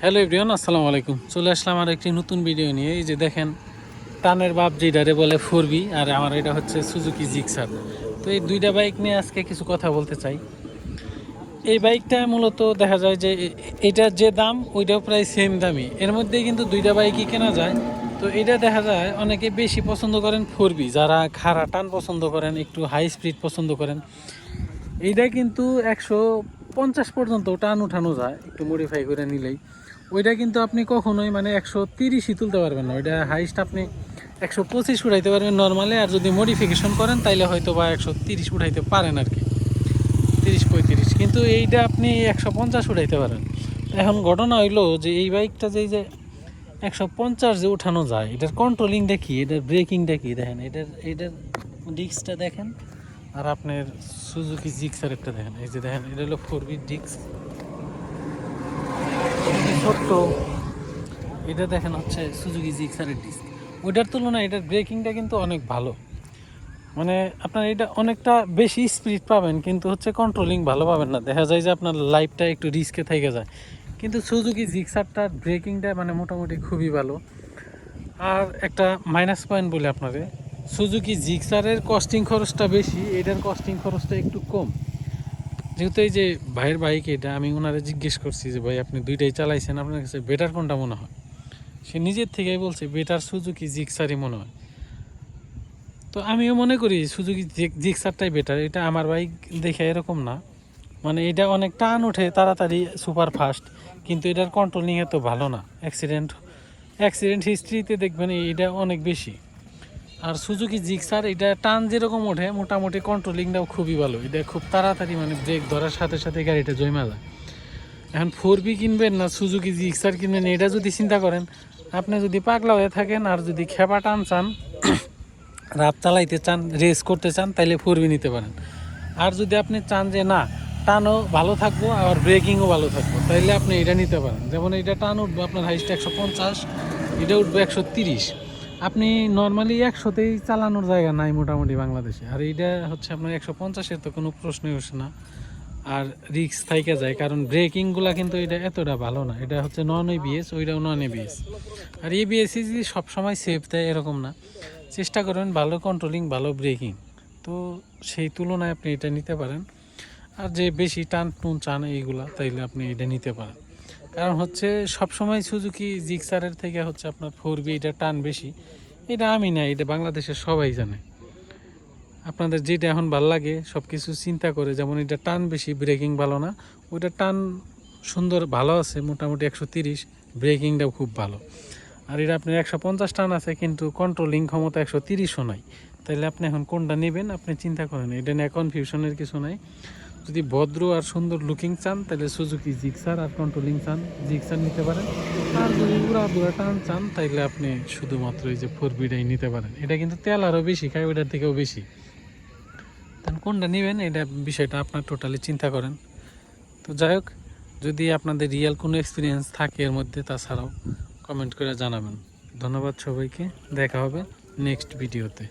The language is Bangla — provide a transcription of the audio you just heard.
হ্যালো এভরিওয়ান, আসসালামু আলাইকুম। চলে আসলাম আর একটি নতুন ভিডিও নিয়ে। এই যে দেখেন, টানের বাপ যেটারে বলে 4B, আর আমার এটা হচ্ছে সুজুকি জিক্সার। তো এই দুইটা বাইক নিয়ে আজকে কিছু কথা বলতে চাই। এই বাইকটা মূলত দেখা যায় যে এটার যে দাম ওইটাও প্রায় সেম দামই, এর মধ্যেই কিন্তু দুইটা বাইকই কেনা যায়। তো এটা দেখা যায় অনেকে বেশি পছন্দ করেন 4B, যারা খাড়া টান পছন্দ করেন, একটু হাই স্পিড পছন্দ করেন। এইটা কিন্তু 150 পর্যন্ত টান উঠানো যায় একটু মডিফাই করে নিলেই। ওইটা কিন্তু আপনি কখনোই মানে 130ই তুলতে পারবেন না, ওইটা হাইস্ট আপনি 125 উঠাইতে পারবেন নর্মালি, আর যদি মডিফিকেশন করেন তাইলে হয়তো বা 130 উঠাইতে পারেন আর কি, 30-35, কিন্তু এইটা আপনি 150 উঠাইতে পারেন। এখন ঘটনা হইলো যে এই বাইকটা যে 150 যে উঠানো যায়, এটার কন্ট্রোলিংটা কি, এটার ব্রেকিংটা কি দেখেন, এটার ডিস্কটা দেখেন, আর আপনার সুজুকি জিক্সারেরটা দেখেন। এই যে দেখেন, এটা হলো 4B ডিস্ক, ছোট্ট। এটা দেখেন হচ্ছে সুজুকি জিক্সারের ডিস্ক। ওইটার তুলনায় এটার ব্রেকিংটা কিন্তু অনেক ভালো। মানে আপনার এটা অনেকটা বেশি স্পিড পাবেন, কিন্তু হচ্ছে কন্ট্রোলিং ভালো পাবেন না। দেখা যায় যে আপনার লাইফটা একটু রিস্কে থেকে যায়। কিন্তু সুজুকি জিক্সারটার ব্রেকিংটা মানে মোটামুটি খুবই ভালো। আর একটা মাইনাস পয়েন্ট বলে আপনারে, সুজুকি জিক্সারের কস্টিং খরচটা বেশি, এটার কস্টিং খরচটা একটু কম। যেহেতু এই যে ভাইয়ের বাইক, এটা আমি ওনারে জিজ্ঞেস করছি যে ভাই আপনি দুইটাই চালাইছেন, আপনার কাছে বেটার কোনটা মনে হয়? সে নিজের থেকেই বলছে বেটার সুজুকি জিক্সারই মনে হয়। তো আমিও মনে করি সুজুকি জিক্সারটাই বেটার। এটা আমার বাইক দেখে এরকম না, মানে এটা অনেক টান ওঠে তাড়াতাড়ি, সুপার ফাস্ট, কিন্তু এটার কন্ট্রোলিং এত ভালো না। অ্যাক্সিডেন্ট হিস্ট্রিতে দেখবেন এটা অনেক বেশি। আর সুজুকি জিক্সার এটা টান যেরকম ওঠে, মোটামুটি কন্ট্রোলিংটাও খুবই ভালো। এটা খুব তাড়াতাড়ি মানে ব্রেক ধরার সাথে সাথে গাড়িটা জমা যায়। এখন 4B কিনবেন না সুজুকি জিক্সার কিনবেন, এটা যদি চিন্তা করেন, আপনি যদি পাগলা হয়ে থাকেন আর যদি খেপা টান চান, রাত চালাইতে চান, রেস করতে চান, তাইলে 4B নিতে পারেন। আর যদি আপনি চান যে না, টানও ভালো থাকবো আর ব্রেকিংও ভালো থাকবো, তাইলে আপনি এটা নিতে পারেন। যেমন এটা টান উঠবে আপনার হাইস্ট 150, এটা উঠবে 130। আপনি নর্মালি 100তেই চালানোর জায়গা নাই মোটামুটি বাংলাদেশে, আর এইটা হচ্ছে আপনার 150-এর তো কোনো প্রশ্নই আসে না। আর রিক্স থাইকে যায়, কারণ ব্রেকিংগুলো কিন্তু এটা এতটা ভালো না। এটা হচ্ছে নন এবিএস, ওইটাও নন এবিএস। আর এবিএসই যে সবসময় সেফ দেয় এরকম না, চেষ্টা করবেন ভালো কন্ট্রোলিং, ভালো ব্রেকিং। তো সেই তুলনায় আপনি এটা নিতে পারেন। আর যে বেশি টান টুন চান এইগুলা, তাইলে আপনি এটা নিতে পারেন। কারণ হচ্ছে সবসময় সুজুকি জিক্সারের থেকে হচ্ছে আপনার 4B এটা টান বেশি। এটা আমি না, এটা বাংলাদেশের সবাই জানে। আপনাদের যেটা এখন ভালো লাগে সব কিছু চিন্তা করে, যেমন এটা টান বেশি, ব্রেকিং ভালো না। ওইটা টান সুন্দর ভালো আছে মোটামুটি 130, ব্রেকিংটাও খুব ভালো। আর এটা আপনার 150 টান আছে, কিন্তু কন্ট্রোলিং ক্ষমতা 130ও নাই। তাইলে আপনি এখন কোনটা নেবেন আপনি চিন্তা করেন, এটা নিয়ে কনফিউশনের কিছু নাই। যদি ভদ্র আর সুন্দর লুকিং চান তাহলে সুজুকি জিক্সার, আর কন্ট্রোলিং চান জিক্সার নিতে পারেন। আর যদি উড়া দুরা টান চান তাইলে আপনি শুধুমাত্র এই যে 4Bটাই নিতে পারেন। এটা কিন্তু তেল আরও বেশি খায়, ওইটার থেকেও বেশি। তাহলে কোনটা নেবেন এটা বিষয়টা আপনার টোটালি চিন্তা করেন। তো যাই হোক, যদি আপনাদের রিয়েল কোনো এক্সপিরিয়েন্স থাকে এর মধ্যে, তাছাড়াও কমেন্ট করে জানাবেন। ধন্যবাদ সবাইকে, দেখা হবে নেক্সট ভিডিওতে।